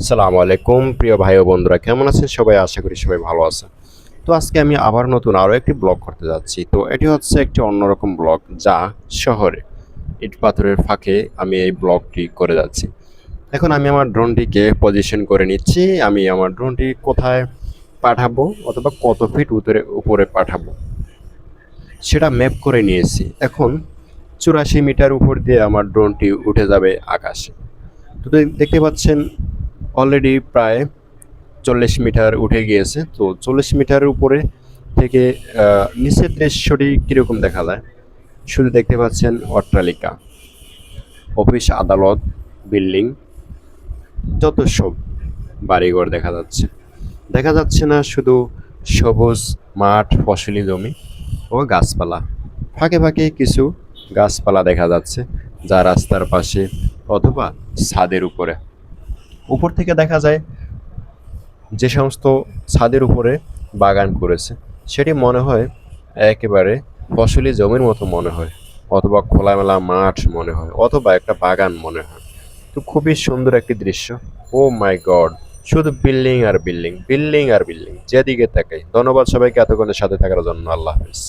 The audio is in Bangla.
আসসালামু আলাইকুম প্রিয় ভাই ও বন্ধুরা, কেমন আছেন সবাই? আশা করি সবাই ভালো আছেন। তো আজকে আমি আবার নতুন আরও একটি ব্লগ করতে যাচ্ছি। তো এটি হচ্ছে একটি অন্যরকম ব্লগ, যা শহরে ইট পাথরের ফাঁকে আমি এই ব্লগটি করে যাচ্ছি। এখন আমি আমার ড্রোনটিকে পজিশন করে নিচ্ছি। আমি আমার ড্রোনটি কোথায় পাঠাবো অথবা কত ফিট উপরে উপরে পাঠাবো সেটা ম্যাপ করে নিয়েছি। এখন 84 মিটার উপর দিয়ে আমার ড্রোনটি উঠে যাবে আকাশে। তো দেখতে পাচ্ছেন অলরেডি প্রায় 40 মিটার উঠে গিয়েছে। তো 40 মিটারের উপরে থেকে নিচের দৃশ্যটি কীরকম দেখা যায়? শুধু দেখতে পাচ্ছেন অট্টালিকা, অফিস, আদালত, বিল্ডিং, যত সব বাড়িঘর দেখা যাচ্ছে। দেখা যাচ্ছে না শুধু সবুজ মাঠ, ফসলি জমি ও গাছপালা। ফাঁকে ফাঁকে কিছু গাছপালা দেখা যাচ্ছে, যা রাস্তার পাশে অথবা ছাদের উপরে। উপর থেকে দেখা যায় যে সমস্ত ছাদের উপরে বাগান করেছে, সেটি মনে হয় একেবারে ফসলি জমির মতো মনে হয়, অথবা খোলামেলা মাঠ মনে হয়, অথবা একটা বাগান মনে হয়। তো খুবই সুন্দর একটি দৃশ্য। ও মাই গড! শুধু বিল্ডিং আর বিল্ডিং, বিল্ডিং আর বিল্ডিং, যেদিকে তাকাই। ধন্যবাদ সবাইকে এতক্ষণের সাথে থাকার জন্য। আল্লাহ হাফেজ।